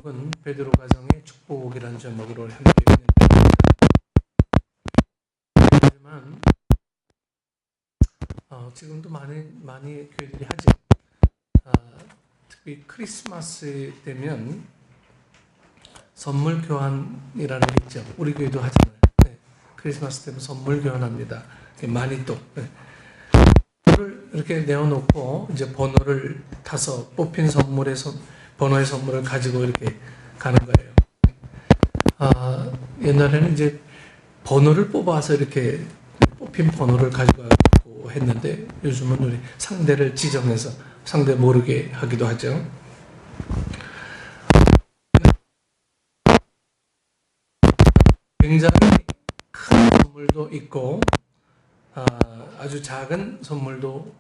제목은 베드로 가정의 축복이라는 제목으로 함께 있는데, 하지만 지금도 많이 교회들이 하죠. 특히 크리스마스 되면 선물 교환이라는 게 있죠. 우리 교회도 하잖아요. 네. 크리스마스 되면 선물 교환합니다. 많이 또 번호를 이렇게 내어놓고 이제 번호를 타서 뽑힌 번호의 선물을 가지고 이렇게 가는 거예요. 옛날에는 이제 번호를 뽑아서 이렇게 뽑힌 번호를 가지고 했는데, 요즘은 우리 상대를 지정해서 상대 모르게 하기도 하죠. 굉장히 큰 선물도 있고 아주 작은 선물도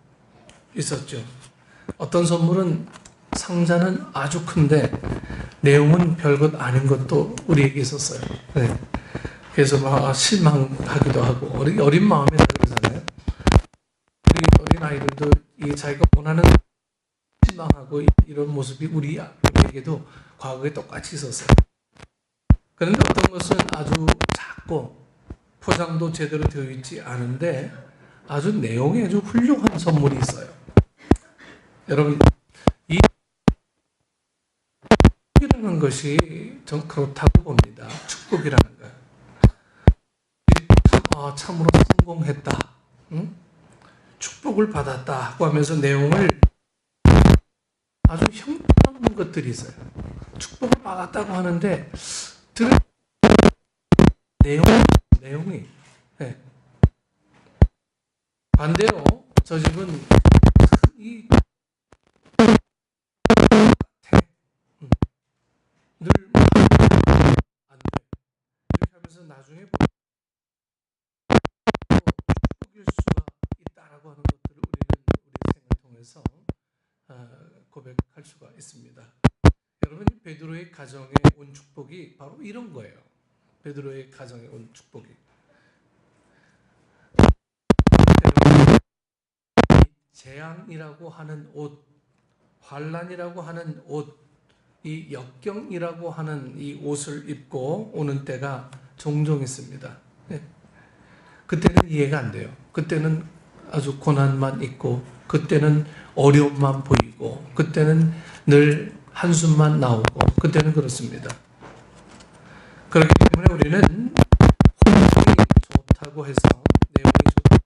있었죠. 어떤 선물은 상자는 아주 큰데 내용은 별것 아닌 것도 우리에게 있었어요. 네. 그래서 막 실망하기도 하고, 어린 마음에 그러잖아요. 우리 어린 아이들도 이 자기가 원하는 실망하고 이런 모습이 우리에게도 과거에 똑같이 있었어요. 그런데 어떤 것은 아주 작고 포장도 제대로 되어 있지 않은데 아주 내용이 아주 훌륭한 선물이 있어요. 여러분, 이 축복이라는 것이 전 그렇다고 봅니다. 축복이라는 것. 참으로 성공했다, 응? 축복을 받았다 하고 하면서 내용을 아주 형편없는 것들이 있어요. 축복을 받았다고 하는데 내용이 네. 반대로 저 집은 늘 안 돼. 이렇게 하면서 나중에 축복일 수가 있다라고 하는 것들을 우리는 우리 생을 통해서 고백할 수가 있습니다. 여러분, 베드로의 가정에 온 축복이 바로 이런 거예요. 베드로의 가정에 온 축복이. 재앙이라고 하는 옷, 환난이라고 하는 옷, 이 역경이라고 하는 이 옷을 입고 오는 때가 종종 있습니다. 네. 그때는 이해가 안 돼요. 그때는 아주 고난만 있고, 그때는 어려움만 보이고, 그때는 늘 한숨만 나오고, 그때는 그렇습니다. 그렇기 때문에 우리는 환경이 좋다고 해서 내용이 좋다.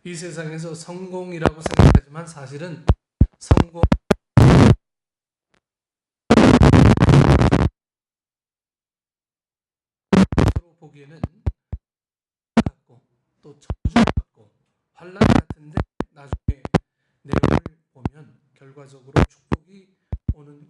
이 세상에서 성공이라고 생각하지만 사실은 성공 보기에는 같고 또 저주 같고 환난 같은데, 나중에 내용을 보면 결과적으로 축복이 오는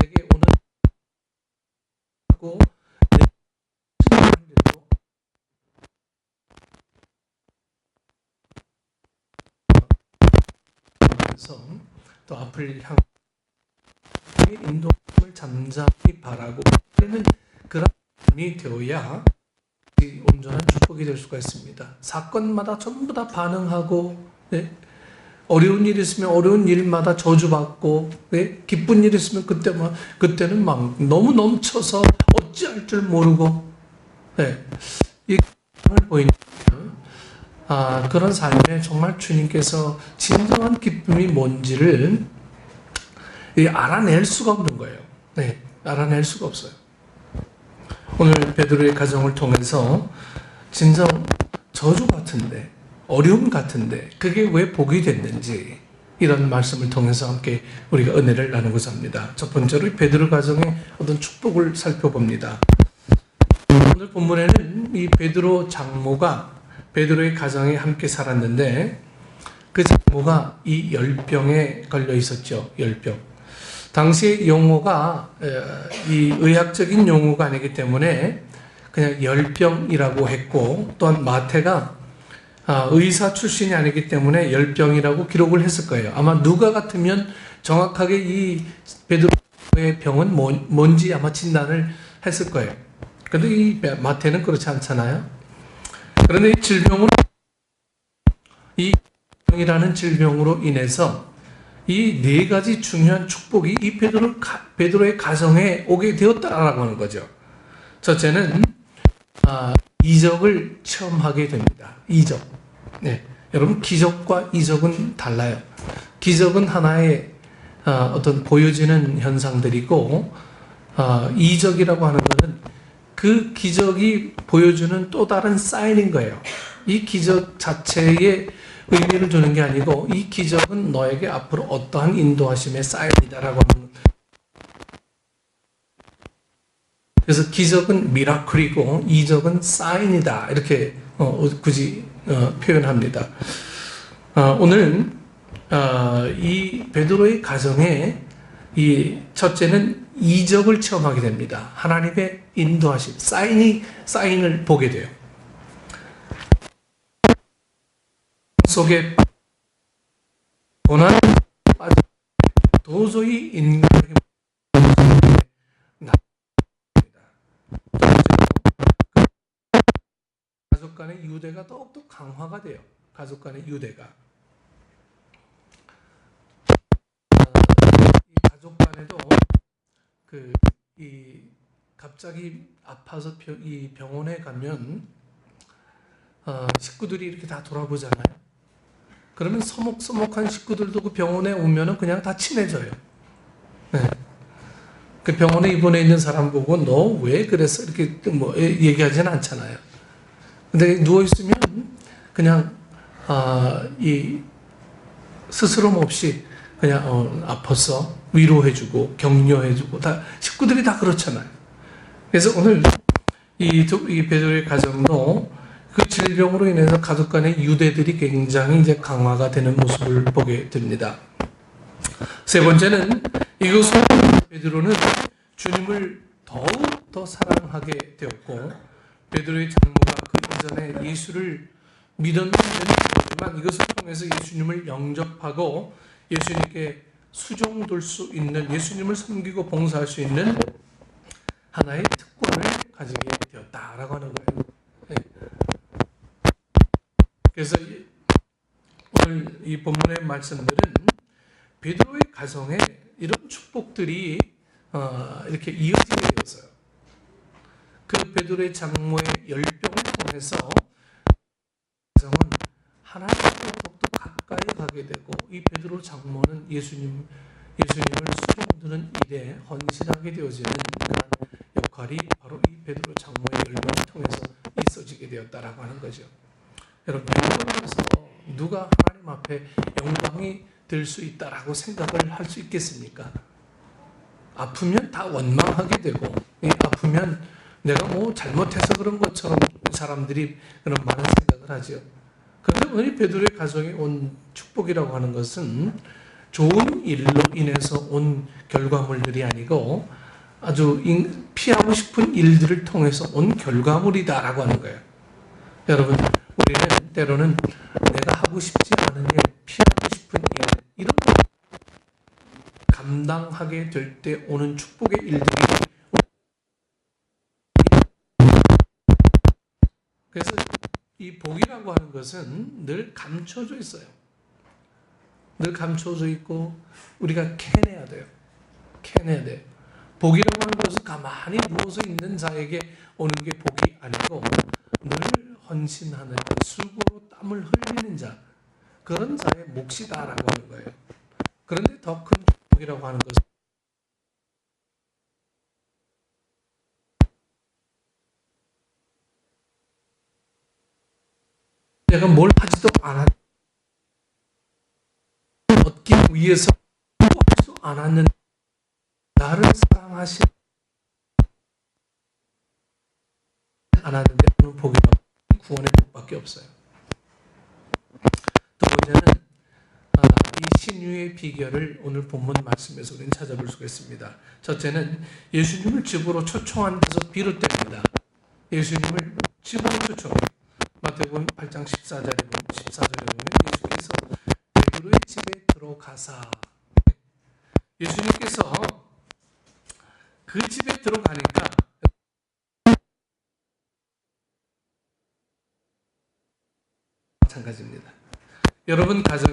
내게 오는 고 또 앞을 향해 인도함을 잠잠히 바라고 그는 그런 분이 되어야 온전한 축복이 될 수가 있습니다. 사건마다 전부 다 반응하고, 네? 어려운 일이 있으면 어려운 일마다 저주받고, 네? 기쁜 일이 있으면 그때는 막 너무 넘쳐서 어찌할 줄 모르고, 네? 이 상황을 보이는 그런 삶에 정말 주님께서 진정한 기쁨이 뭔지를 알아낼 수가 없는 거예요. 네, 알아낼 수가 없어요. 오늘 베드로의 가정을 통해서 진정 저주 같은데, 어려움 같은데 그게 왜 복이 됐는지, 이런 말씀을 통해서 함께 우리가 은혜를 나누고자 합니다. 첫 번째로 베드로 가정의 어떤 축복을 살펴봅니다. 오늘 본문에는 이 베드로 장모가 베드로의 가정에 함께 살았는데, 그 장모가 이 열병에 걸려 있었죠. 열병. 당시의 용어가 이 의학적인 용어가 아니기 때문에 그냥 열병이라고 했고, 또한 마태가 의사 출신이 아니기 때문에 열병이라고 기록을 했을 거예요. 아마 누가 같으면 정확하게 이 베드로의 병은 뭔지 아마 진단을 했을 거예요. 그런데 이 마태는 그렇지 않잖아요. 그런데 이 병이라는 질병으로 인해서 이 네 가지 중요한 축복이 이 베드로의 가정에 오게 되었다라고 하는 거죠. 첫째는 이적을 체험하게 됩니다. 이적. 네. 여러분, 기적과 이적은 달라요. 기적은 하나의 어떤 보여지는 현상들이고, 이적이라고 하는 것은 그 기적이 보여주는 또 다른 사인인 거예요. 이 기적 자체에 의미를 두는 게 아니고, 이 기적은 너에게 앞으로 어떠한 인도하심의 사인이다라고 하는 거예요. 그래서 기적은 미라클이고 이적은 사인이다, 이렇게 굳이 표현합니다. 오늘은 이 베드로의 가정에 이 첫째는 이적을 체험하게 됩니다. 하나님의 인도하심, 사인을 보게 돼요. 속에 고난을 빠져 도저히 인간에게 가족 간의 유대가 더욱더 강화가 돼요. 가족 간의 유대가. 이 가족 간에도 갑자기 아파서 이 병원에 가면 식구들이 이렇게 다 돌아보잖아요. 그러면 서먹서먹한 식구들도 그 병원에 오면은 그냥 다 친해져요. 네. 그 병원에 입원해 있는 사람 보고 너 왜 그랬어? 이렇게 얘기하지는 않잖아요. 근데 누워있으면 그냥, 스스럼 없이 그냥, 아팠어. 위로해주고, 격려해주고, 식구들이 다 그렇잖아요. 그래서 오늘 이 베드로의 가정도 그 질병으로 인해서 가족 간의 유대들이 굉장히 이제 강화가 되는 모습을 보게 됩니다. 세 번째는 이것으로 베드로는 주님을 더욱 더 사랑하게 되었고, 베드로의 장모가 그 이전에 예수를 믿었는 데는 이것을 통해서 예수님을 영접하고 예수님께 수종될 수 있는, 예수님을 섬기고 봉사할 수 있는 하나의 특권을 가지게 되었다라고 하는 거예요. 네. 그래서 오늘 이 본문의 말씀들은 베드로의 가정에 이런 축복들이 이렇게 이어지게 되었어요. 그 베드로의 장모의 열병을 통해서 가정은 하나님과 더욱더 가까이 가게 되고, 이 베드로 장모는 예수님을 수종드는 일에 헌신하게 되어지는 그런 역할이 바로 이 베드로 장모의 열병을 통해서 있어지게 되었다라고 하는 거죠. 여러분, 그래서 누가 하나님 앞에 영광이 될 수 있다라고 생각을 할 수 있겠습니까? 아프면 다 원망하게 되고, 아프면 내가 잘못해서 그런 것처럼 사람들이 그런 많은 생각을 하죠. 그런데 오늘 베드로의 가정에 온 축복이라고 하는 것은 좋은 일로 인해서 온 결과물들이 아니고 아주 피하고 싶은 일들을 통해서 온 결과물이다라고 하는 거예요. 여러분, 우리는 때로는 내가 하고 싶지 않은 일, 피하고 싶은 일, 이런 걸 감당하게 될 때 오는 축복의 일들이, 그래서 이 복이라고 하는 것은 늘 감춰져 있어요. 늘 감춰져 있고 우리가 캐내야 돼요. 캐내야 돼요. 복이라고 하는 것은 가만히 누워서 있는 자에게 오는 게 복이 아니고 늘 헌신하는, 수고로 땀을 흘리는 자, 그런 자의 몫이다라고 하는 거예요. 그런데 더 큰 축복이라고 하는 것은 내가 뭘 하지도 얻기 위해서 하지도 않았는데 나를 사랑하시는 않았는데 오는 복이라고, 구원의 복밖에 없어요. 두 번째는 이 신유의 비결을 오늘 본문 말씀에서 우리는 찾아볼 수가 있습니다. 첫째는 예수님을 집으로 초청한 데서 비롯됩니다. 예수님을 집으로 초청해요. 마태복음 8장 14절에 보면 예수께서 베드로의 집에 들어가사, 예수님께서 그 집에 들어가니까 마찬가지입니다. 여러분 가정,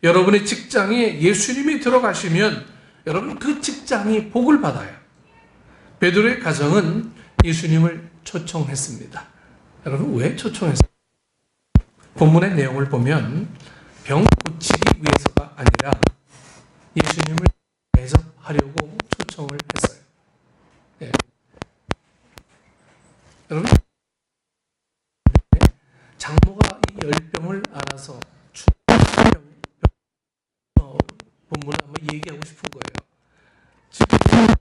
여러분의 직장에 예수님이 들어가시면 여러분 그 직장이 복을 받아요. 베드로의 가정은 예수님을 초청했습니다. 여러분 왜 초청했어요? 본문의 내용을 보면 병 고치기 위해서가 아니라 예수님을 대접하려고 초청을 했어요. 네. 여러분 장모가 이 열병을 알아서 본문을 한번 얘기하고 싶은 거예요. 지금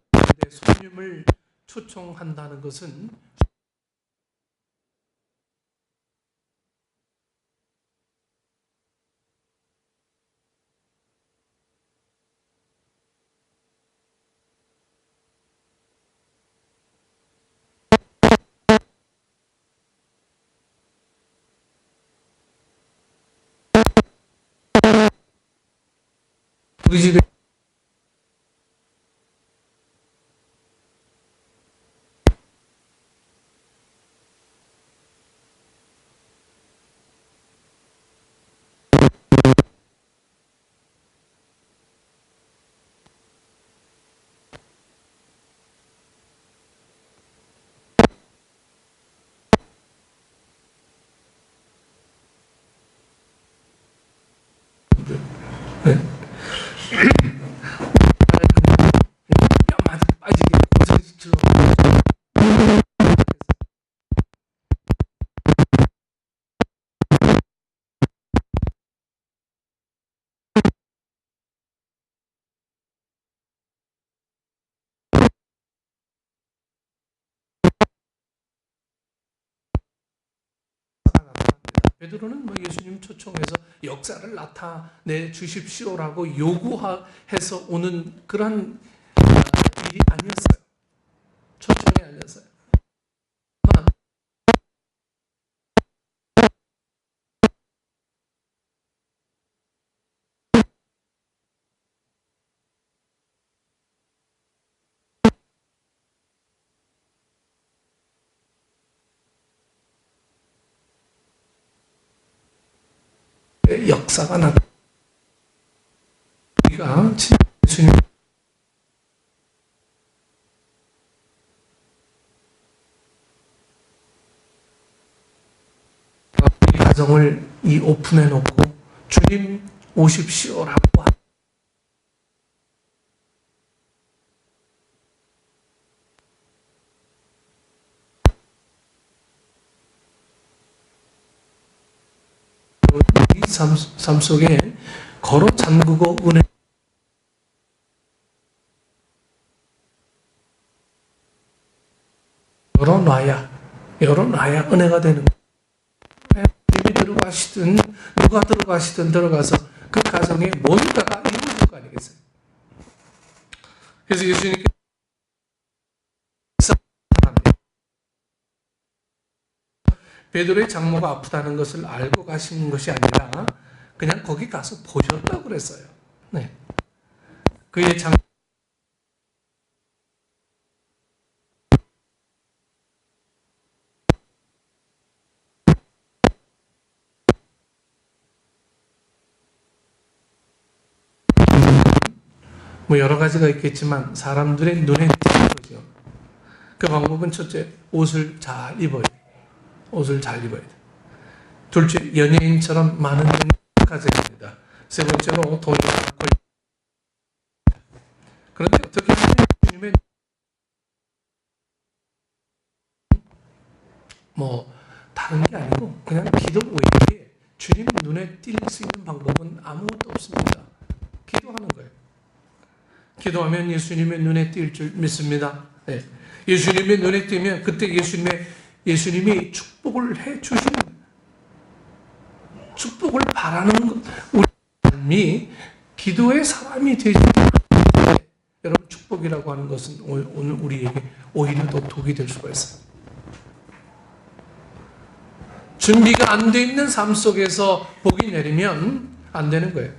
손님을 초청한다는 것은 우리 집에 네? 뼈만 빠지게 고정시키려고 베드로는 예수님 초청해서 역사를 나타내 주십시오라고 요구해서 오는 그런 일이 아니었어요. 초청이 아니었어요. 역사가 나타 우리가 예수님 이 가정을 이 오픈해 놓고 주님 오십시오라고 이 삶 속에 걸어 잠그고 은혜 열어놔야 은혜가 되는 거예요. 집이 들어가시든 누가 들어가시든 들어가서 그 가정에 뭔가가 이루어질 거 아니겠어요? 그래서 예수님께서 베드로의 장모가 아프다는 것을 알고 가신 것이 아니라 그냥 거기 가서 보셨다고 그랬어요. 네. 그의 장 여러 가지가 있겠지만 사람들의 눈에 띄는 거죠. 그 방법은 첫째, 옷을 잘 입어야 돼. 옷을 잘 입어야 돼. 둘째, 연예인처럼 많은 돈을 가져야 합니다. 세 번째로 돈이나 권리. 그런데 어떻게 하면 주님의 다른 게 아니고 그냥 기도 외에 주님 눈에 띌 수 있는 방법은 아무것도 없습니다. 기도하는 거예요. 기도하면 예수님의 눈에 띌 줄 믿습니다. 네. 예수님의 눈에 띄면 그때 예수님이 축복을 해 주시는 거예요. 축복을 바라는 것, 우리 삶이 기도의 사람이 되시는 여러분 축복 축복이라고 하는 것은 오늘 우리에게 오히려 더 독이 될 수가 있어요. 준비가 안 돼 있는 삶 속에서 복이 내리면 안 되는 거예요.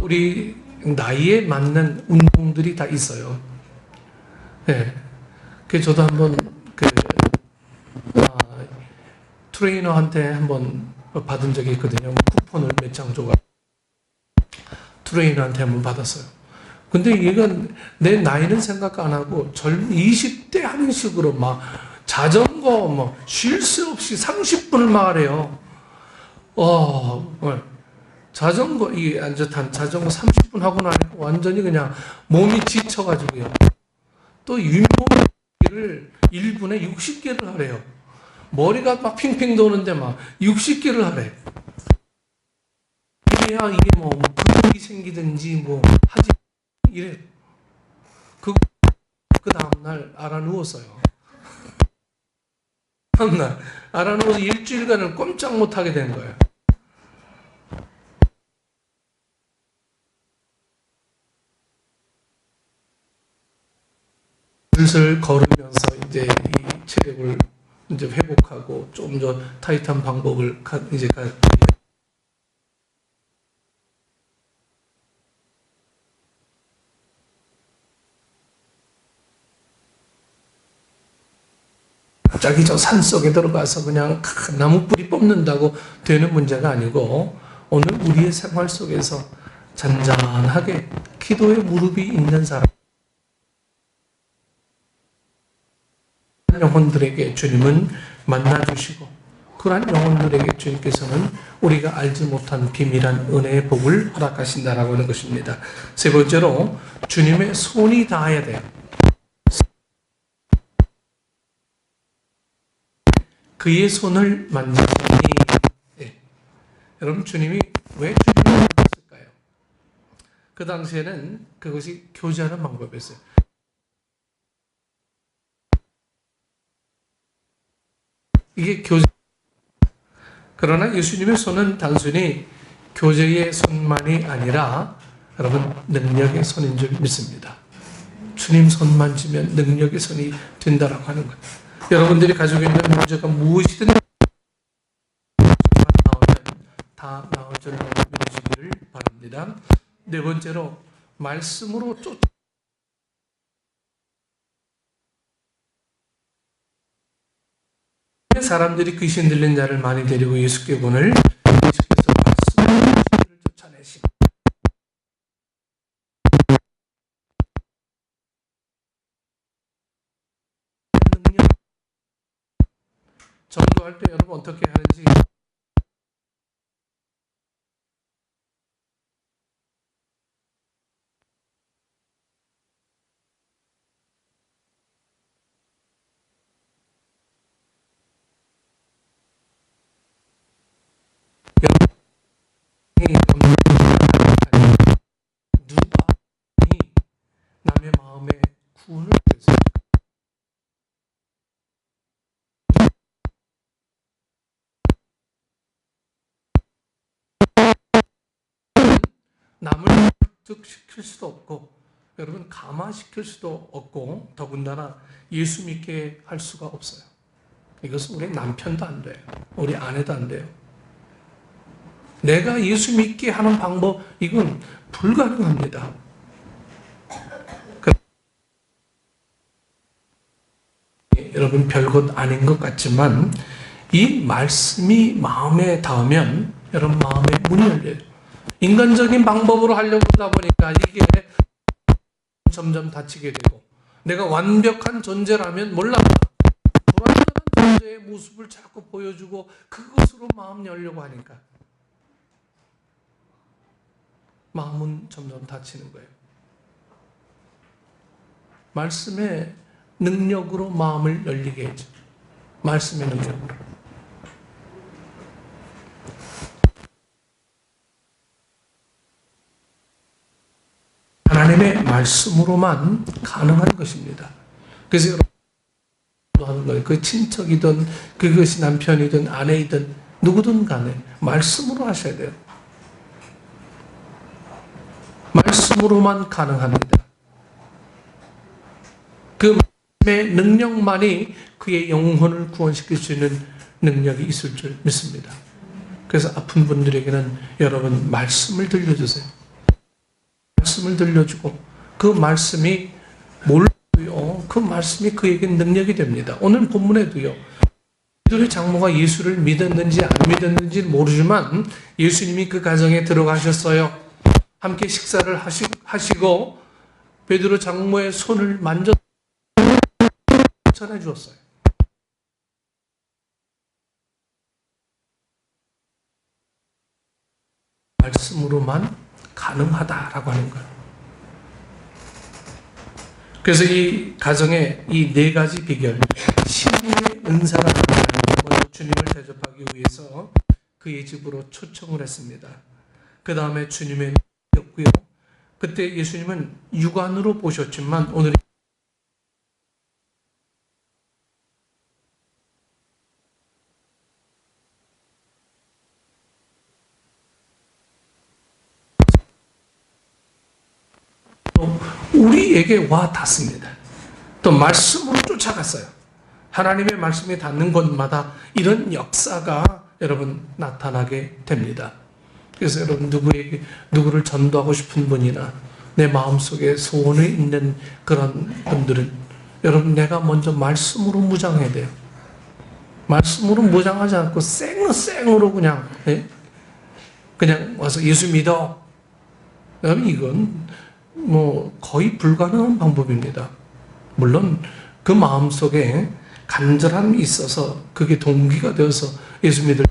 우리 나이에 맞는 운동들이 다 있어요. 네. 저도 한번 트레이너한테 한번 받은 적이 있거든요. 쿠폰을 몇 장 줘가 트레이너한테 한번 받았어요. 근데 이건 내 나이는 생각 안 하고 20대 하는 식으로 막 자전거 쉴 새 없이 30분을 막 하래요. 자전거 자전거 30분 하고 나니까 완전히 그냥 몸이 지쳐가지고요. 또 윗몸을 1분에 60개를 하래요. 머리가 막 핑핑 도는데 막 60개를 하래. 이래야 이게 근육이 생기든지 하지 이래. 그 다음날 알아 누웠어요. 다음날 알아 누워서 일주일간을 꼼짝 못하게 된 거예요. 슬슬 걸으면서 이제 이 체력을 이제 회복하고 좀 더 타이트한 방법을 갑자기 저 산 속에 들어가서 그냥 나무 뿌리 뽑는다고 되는 문제가 아니고 오늘 우리의 생활 속에서 잔잔하게 기도의 무릎이 있는 사람 영혼들에게 주님은 만나주시고 그러한 영혼들에게 주님께서는 우리가 알지 못한 비밀한 은혜의 복을 허락하신다라고 하는 것입니다. 세 번째로 주님의 손이 닿아야 돼요. 그의 손을 만지시니 여러분 주님이 왜 주님을 만졌을까요? 그 당시에는 그것이 교제하는 방법이었어요. 이게 교제. 그러나 예수님의 손은 단순히 교제의 손만이 아니라 여러분 능력의 손인 줄 믿습니다. 주님 손 만지면 능력의 손이 된다라고 하는 거예요. 여러분들이 가지고 있는 문제가 무엇이든 나오면 다 나올 줄 믿으시기를 바랍니다. 네 번째로 말씀으로 사람들이 귀신 들린 자를 많이 데리고 예수께 오늘 예수께서 말씀으로 그를 쫓아내시고 능력 전도할 때 여러분 어떻게 하는지 누가 남의 마음에 구원을 주세요. 남을 설득시킬 수도 없고 여러분 감화시킬 수도 없고 더군다나 예수 믿게 할 수가 없어요. 이것은 우리 남편도 안 돼요. 우리 아내도 안 돼요. 내가 예수 믿게 하는 방법 이건 불가능합니다. 여러분 별것 아닌 것 같지만 이 말씀이 마음에 닿으면 여러분 마음에 문이 열려요. 인간적인 방법으로 하려고 하다 보니까 이게 점점 닫히게 되고 내가 완벽한 존재라면 몰라 불완전한 존재의 모습을 자꾸 보여주고 그것으로 마음 열려고 하니까 마음은 점점 닫히는 거예요. 말씀의 능력으로 마음을 열리게 해줘. 말씀의 능력으로. 하나님의 말씀으로만 가능한 것입니다. 그래서 여러분 하는 거예요. 그 친척이든 그것이 남편이든 아내이든 누구든 간에 말씀으로 하셔야 돼요. 말씀 말씀으로만 가능합니다. 그 말씀의 능력만이 그의 영혼을 구원시킬 수 있는 능력이 있을 줄 믿습니다. 그래서 아픈 분들에게는 여러분 말씀을 들려주세요. 말씀을 들려주고 그 말씀이 뭘로요? 그 말씀이 그에게 능력이 됩니다. 오늘 본문에도요. 베드로의 장모가 예수를 믿었는지 안 믿었는지 모르지만 예수님이 그 가정에 들어가셨어요. 함께 식사를 하시고 베드로 장모의 손을 만져 전해 주었어요. 말씀으로만 가능하다라고 하는 거예요. 그래서 이 가정의 이 네 가지 비결, 신의 은사가 먼저 주님을 대접하기 위해서 그의 집으로 초청을 했습니다. 그 다음에 주님의 였고요. 그때 예수님은 육안으로 보셨지만 오늘 우리에게 와 닿습니다. 또 말씀으로 쫓아갔어요. 하나님의 말씀이 닿는 곳마다 이런 역사가 여러분 나타나게 됩니다. 그래서 여러분 누구를 전도하고 싶은 분이나 내 마음속에 소원이 있는 그런 분들은 여러분 내가 먼저 말씀으로 무장해야 돼요. 말씀으로 무장하지 않고 생으로 그냥 와서 예수 믿어. 이건 거의 불가능한 방법입니다. 물론 그 마음속에 간절함이 있어서 그게 동기가 되어서 예수 믿을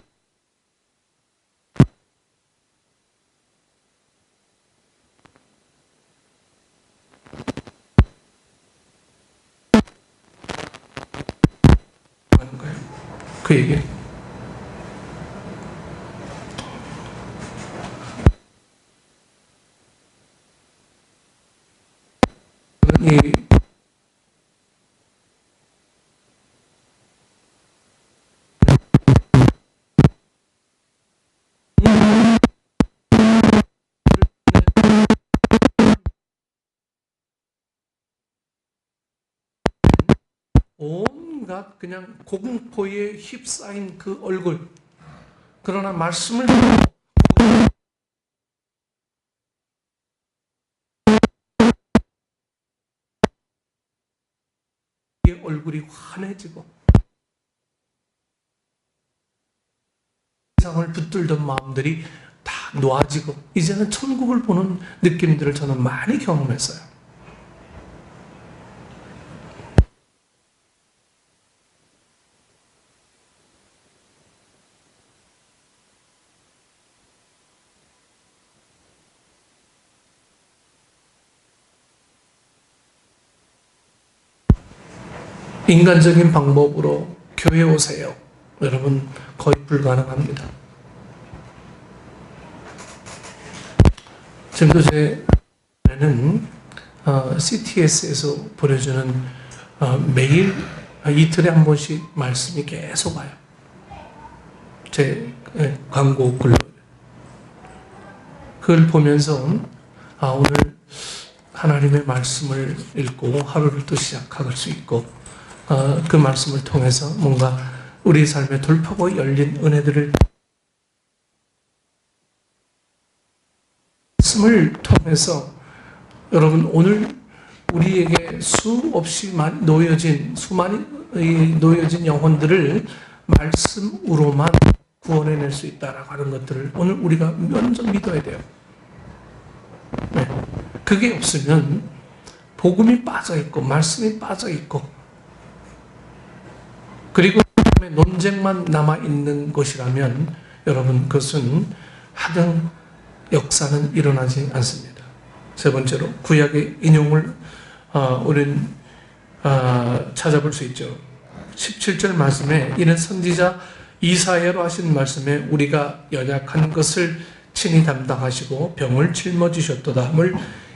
하는 거예요. 그에게 이 온갖 그냥 공포에 휩싸인 그 얼굴, 그러나 말씀을 듣고 그의 얼굴이 환해지고 세상을 붙들던 마음들이 다 놓아지고 이제는 천국을 보는 느낌들을 저는 많이 경험했어요. 인간적인 방법으로 교회 오세요. 여러분 거의 불가능합니다. 지금도 제는 CTS에서 보내주는 매일 이틀에 한 번씩 말씀이 계속 와요. 제 광고 글로. 그걸 보면서 오늘 하나님의 말씀을 읽고 하루를 또 시작할 수 있고 그 말씀을 통해서 뭔가 우리 삶의 돌파구 열린 은혜들을 말씀을 통해서 여러분 오늘 우리에게 수없이 수많이 놓여진 영혼들을 말씀으로만 구원해낼 수 있다라고 하는 것들을 오늘 우리가 먼저 믿어야 돼요. 네. 그게 없으면 복음이 빠져있고 말씀이 빠져있고 그리고 논쟁만 남아있는 것이라면 여러분 그것은 하등 역사는 일어나지 않습니다. 세 번째로 구약의 인용을 우리는 찾아볼 수 있죠. 17절 말씀에 이는 선지자 이사야로 하신 말씀에 우리가 연약한 것을 친히 담당하시고 병을 짊어지셨도다함을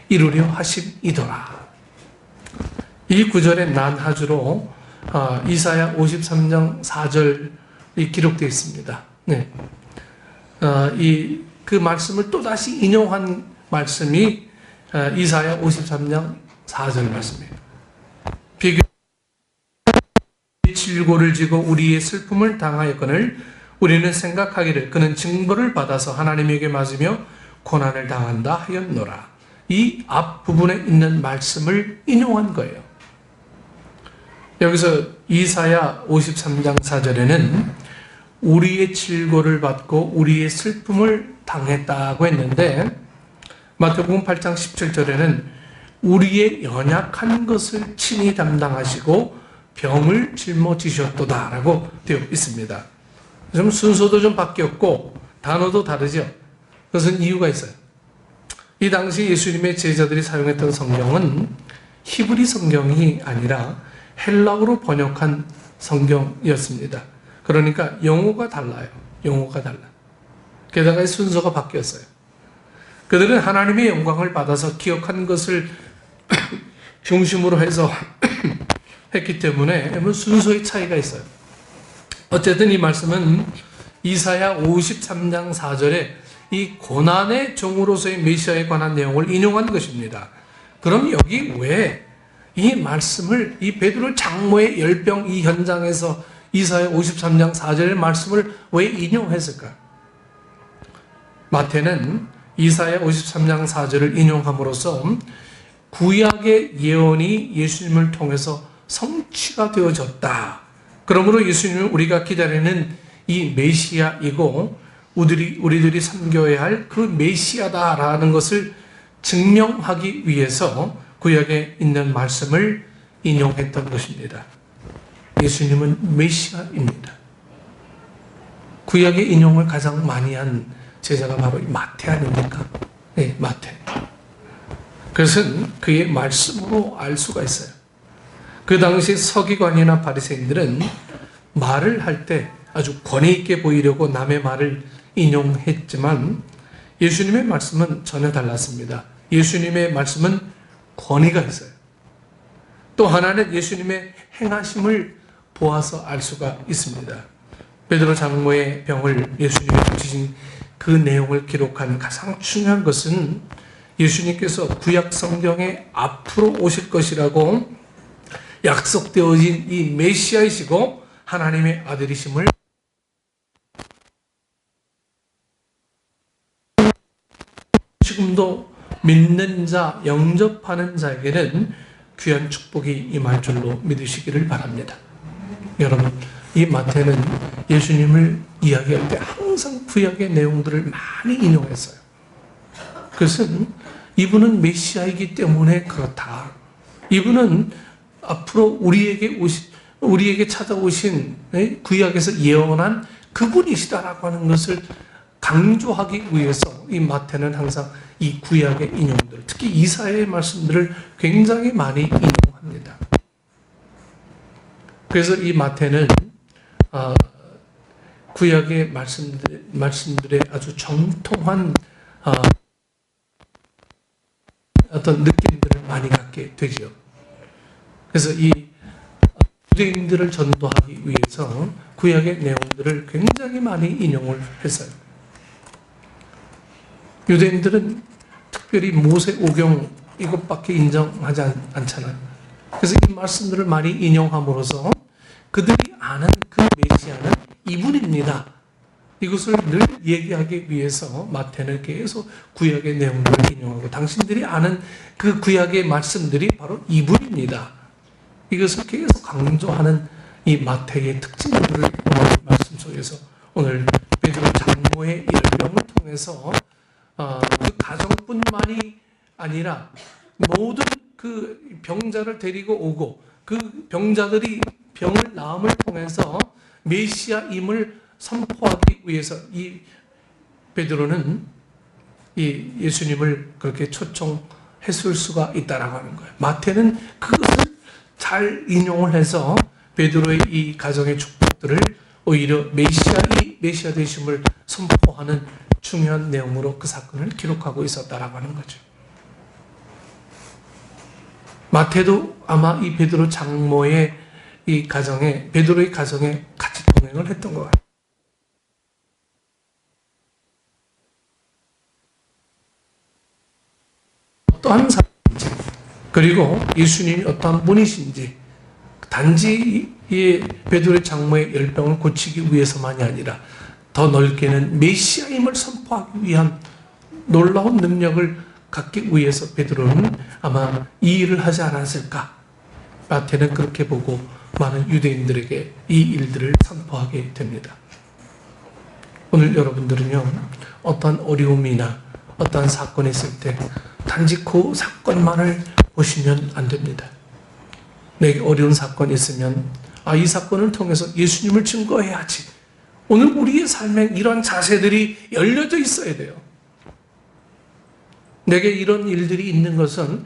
이루려 하심이더라. 이 구절에 난하주로 이사야 53장 4절이 기록되어 있습니다. 네. 그 말씀을 또다시 인용한 말씀이 이사야 53장 4절 말씀이에요. 비교 질고를 지고 우리의 슬픔을 당하였거늘 우리는 생각하기를 그는 징벌을 받아서 하나님에게 맞으며 고난을 당한다 하였노라. 이 앞부분에 있는 말씀을 인용한 거예요. 여기서 이사야 53장 4절에는 우리의 질고를 받고 우리의 슬픔을 당했다고 했는데 마태복음 8장 17절에는 우리의 연약한 것을 친히 담당하시고 병을 짊어지셨도다 라고 되어 있습니다. 좀 순서도 좀 바뀌었고 단어도 다르죠. 그것은 이유가 있어요. 이 당시 예수님의 제자들이 사용했던 성경은 히브리 성경이 아니라 헬라어로 번역한 성경이었습니다. 그러니까 영어가 달라요. 영어가 달라. 게다가 순서가 바뀌었어요. 그들은 하나님의 영광을 받아서 기억한 것을 중심으로 해서 했기 때문에 순서의 차이가 있어요. 어쨌든 이 말씀은 이사야 53장 4절에 이 고난의 종으로서의 메시아에 관한 내용을 인용한 것입니다. 그럼 여기 왜 이 말씀을 이 베드로 장모의 열병 이 현장에서 이사야 53장 4절의 말씀을 왜 인용했을까? 마태는 이사야 53장 4절을 인용함으로써 구약의 예언이 예수님을 통해서 성취가 되어졌다. 그러므로 예수님은 우리가 기다리는 이 메시아이고 우리들이 섬겨야 할 그 메시아다라는 것을 증명하기 위해서 구약에 있는 말씀을 인용했던 것입니다. 예수님은 메시아입니다. 구약의 인용을 가장 많이 한 제자가 바로 마태 아닙니까? 네, 마태. 그것은 그의 말씀으로 알 수가 있어요. 그 당시 서기관이나 바리새인들은 말을 할 때 아주 권위 있게 보이려고 남의 말을 인용했지만 예수님의 말씀은 전혀 달랐습니다. 예수님의 말씀은 권위가 있어요. 또 하나는 예수님의 행하심을 보아서 알 수가 있습니다. 베드로 장모의 병을 예수님이 고치신 그 내용을 기록한 가장 중요한 것은 예수님께서 구약 성경에 앞으로 오실 것이라고 약속되어진 이 메시아이시고 하나님의 아들이심을 지금도 믿는 자, 영접하는 자에게는 귀한 축복이 임할 줄로 믿으시기를 바랍니다. 여러분, 이 마태는 예수님을 이야기할 때 항상 구약의 내용들을 많이 인용했어요. 그것은 이분은 메시아이기 때문에 그렇다. 이분은 앞으로 우리에게 찾아오신 구약에서 예언한 그분이시다라고 하는 것을 강조하기 위해서 이 마태는 항상 이 구약의 인용들, 특히 이사야의 말씀들을 굉장히 많이 인용합니다. 그래서 이 마태는 구약의 말씀들에 아주 정통한 어떤 느낌들을 많이 갖게 되죠. 그래서 이 유대인들을 전도하기 위해서 구약의 내용들을 굉장히 많이 인용을 했어요. 유대인들은 특별히 모세 오경 이것밖에 인정하지 않잖아요. 그래서 이 말씀들을 많이 인용함으로써 그들이 아는 그 메시아는 이분입니다. 이것을 늘 얘기하기 위해서 마태는 계속 구약의 내용들을 인용하고 당신들이 아는 그 구약의 말씀들이 바로 이분입니다. 이것을 계속 강조하는 이 마태의 특징들을 오늘 말씀 속에서 오늘 베드로 장모의 열병을 통해서 그 가정뿐만이 아니라 모든 그 병자를 데리고 오고 그 병자들이 병을 나음을 통해서 메시아임을 선포하기 위해서 이 베드로는 이 예수님을 그렇게 초청했을 수가 있다라고 하는 거예요. 마태는 그것을 잘 인용을 해서 베드로의 이 가정의 축복들을 오히려 메시아 되심을 선포하는 중요한 내용으로 그 사건을 기록하고 있었다라고 하는 거죠. 마태도 아마 이 베드로 장모의 이 가정에 베드로의 가정에 같이 동행을 했던 것 같아요. 어떠한 사람인지, 그리고 예수님이 어떠한 분이신지 단지 이 베드로의 장모의 열병을 고치기 위해서만이 아니라 더 넓게는 메시아임을 선포하기 위한 놀라운 능력을 갖기 위해서 베드로는 아마 이 일을 하지 않았을까. 마태는 그렇게 보고 많은 유대인들에게 이 일들을 선포하게 됩니다. 오늘 여러분들은요, 어떠한 어려움이나 어떠한 사건이 있을 때 단지 그 사건만을 보시면 안 됩니다. 내게 어려운 사건이 있으면 이 사건을 통해서 예수님을 증거해야지. 오늘 우리의 삶에 이런 자세들이 열려져 있어야 돼요. 내게 이런 일들이 있는 것은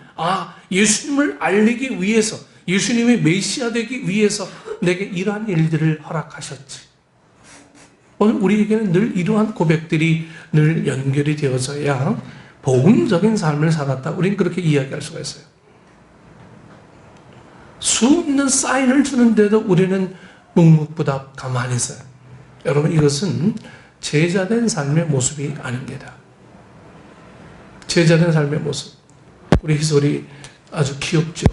예수님을 알리기 위해서, 예수님이 메시아 되기 위해서 내게 이러한 일들을 허락하셨지. 오늘 우리에게는 늘 이러한 고백들이 늘 연결이 되어져야 복음적인 삶을 살았다. 우리는 그렇게 이야기할 수가 있어요. 수없는 사인을 주는데도 우리는 묵묵부답 가만히 있어요. 여러분, 이것은 제자된 삶의 모습이 아닙니다. 제자된 삶의 모습. 우리 희솔이 아주 귀엽죠.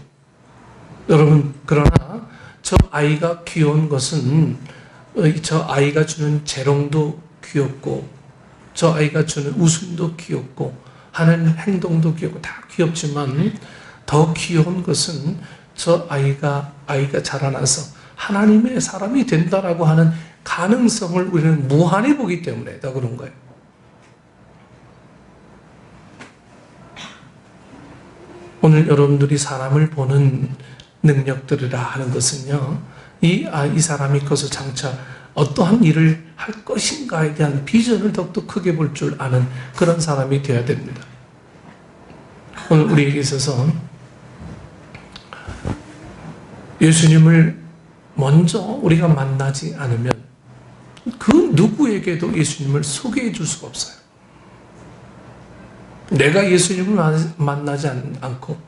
여러분, 그러나 저 아이가 귀여운 것은 저 아이가 주는 재롱도 귀엽고, 저 아이가 주는 웃음도 귀엽고, 하는 행동도 귀엽고 다 귀엽지만 더 귀여운 것은 저 아이가 자라나서 하나님의 사람이 된다라고 하는 가능성을 우리는 무한히 보기 때문에 더 그런 거예요. 오늘 여러분들이 사람을 보는 능력들이라 하는 것은요, 이 사람이 커서 장차 어떠한 일을 할 것인가에 대한 비전을 더욱더 크게 볼 줄 아는 그런 사람이 되어야 됩니다. 오늘 우리에게 있어서 예수님을 먼저 우리가 만나지 않으면 그 누구에게도 예수님을 소개해 줄 수가 없어요. 내가 예수님을 만나지 않고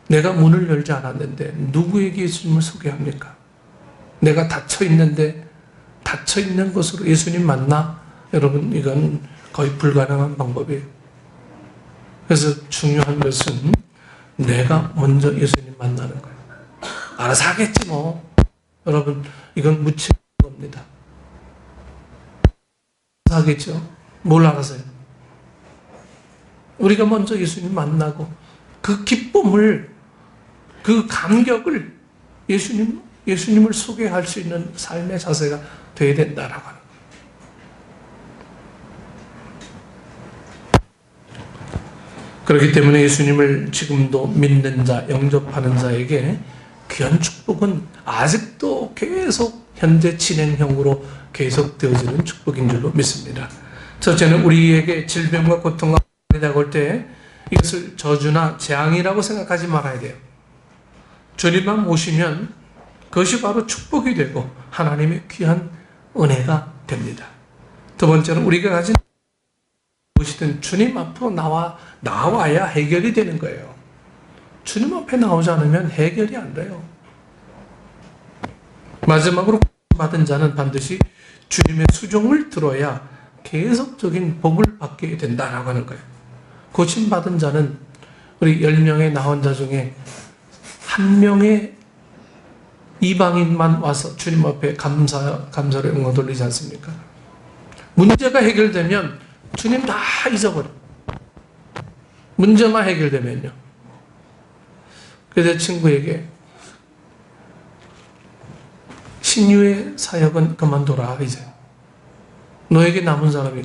내가 문을 열지 않았는데 누구에게 예수님을 소개합니까? 내가 닫혀있는데 닫혀있는 곳으로 예수님 만나? 여러분, 이건 거의 불가능한 방법이에요. 그래서 중요한 것은 내가 먼저 예수님 만나는 거예요. 알아서 하겠지 뭐. 여러분, 이건 무책임한 겁니다. 알아서 하겠죠? 뭘 알아서요? 우리가 먼저 예수님 만나고 그 기쁨을, 그 감격을 예수님을 소개할 수 있는 삶의 자세가 되어야 된다라고 하는 거예요. 그렇기 때문에 예수님을 지금도 믿는 자, 영접하는 자에게 귀한 축복은 아직도 계속 현재 진행형으로 계속 되어지는 축복인 줄로 믿습니다. 첫째는 우리에게 질병과 고통과 다가올 때 이것을 저주나 재앙이라고 생각하지 말아야 돼요. 주님만 모시면 그것이 바로 축복이 되고 하나님의 귀한 은혜가 됩니다. 두 번째는 우리가 가진 무엇이든 주님 앞으로 나와야 해결이 되는 거예요. 주님 앞에 나오지 않으면 해결이 안 돼요. 마지막으로 받은 자는 반드시 주님의 수종을 들어야 계속적인 복을 받게 된다라고 하는 거예요. 고침받은 자는 우리 10명의 나혼자 중에 한 명의 이방인만 와서 주님 앞에 감사를 응원 돌리지 않습니까? 문제가 해결되면 주님 다 잊어버려. 문제만 해결되면요. 그래서 친구에게 신유의 사역은 그만둬라 이제. 너에게 남은 사람이,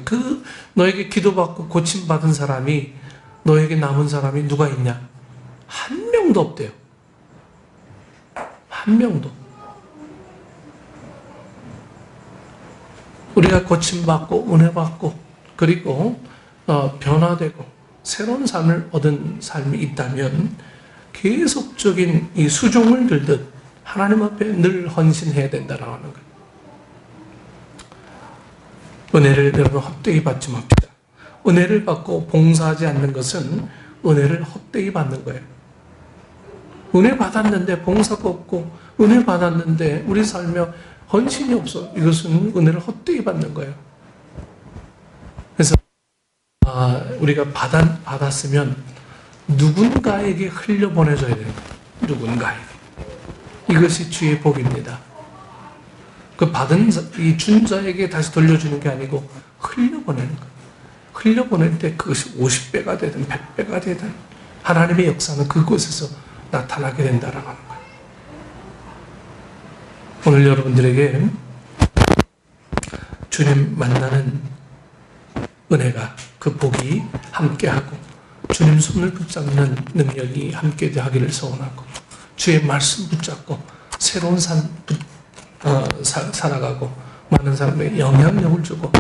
너에게 기도받고 고침받은 사람이, 너에게 남은 사람이 누가 있냐? 한 명도 없대요. 한 명도. 우리가 고침받고 은혜받고 그리고 변화되고 새로운 삶을 얻은 삶이 있다면 계속적인 이 수종을 들듯 하나님 앞에 늘 헌신해야 된다라고 하는 거예요. 은혜를 여러분 헛되이 받지 맙시다. 은혜를 받고 봉사하지 않는 것은 은혜를 헛되이 받는 거예요. 은혜 받았는데 봉사가 없고 은혜 받았는데 우리 삶에 헌신이 없어. 이것은 은혜를 헛되이 받는 거예요. 그래서 우리가 받았으면 누군가에게 흘려보내줘야 되는 거예요. 누군가에게. 이것이 주의 복입니다. 그 받은 이 준 자에게 다시 돌려주는 게 아니고 흘려보내는 거예요. 흘려보낼 때 그것이 50배가 되든 100배가 되든 하나님의 역사는 그곳에서 나타나게 된다라고 하는 거예요. 오늘 여러분들에게 주님 만나는 은혜가, 그 복이 함께하고 주님 손을 붙잡는 능력이 함께 하기를 소원하고 주의 말씀 붙잡고 새로운 살아가고 많은 사람에게 영향력을 주고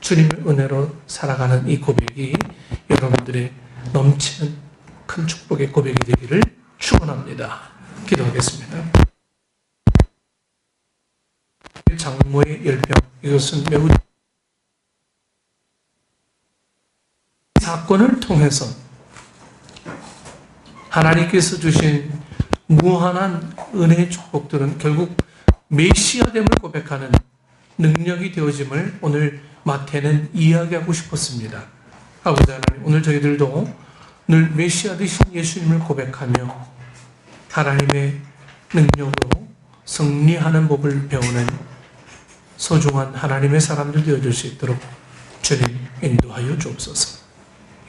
주님의 은혜로 살아가는 이 고백이 여러분들의 넘치는 큰 축복의 고백이 되기를 축원합니다. 기도하겠습니다. 장모의 열병, 이것은 매우 사건을 통해서 하나님께서 주신 무한한 은혜의 축복들은 결국 메시아됨을 고백하는 능력이 되어짐을 오늘 마태는 이야기하고 싶었습니다. 아버지 하나님, 오늘 저희들도 늘 메시아 되신 예수님을 고백하며 하나님의 능력으로 승리하는 법을 배우는 소중한 하나님의 사람들 되어줄 수 있도록 주님 인도하여 주옵소서.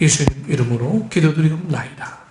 예수님 이름으로 기도드리옵나이다.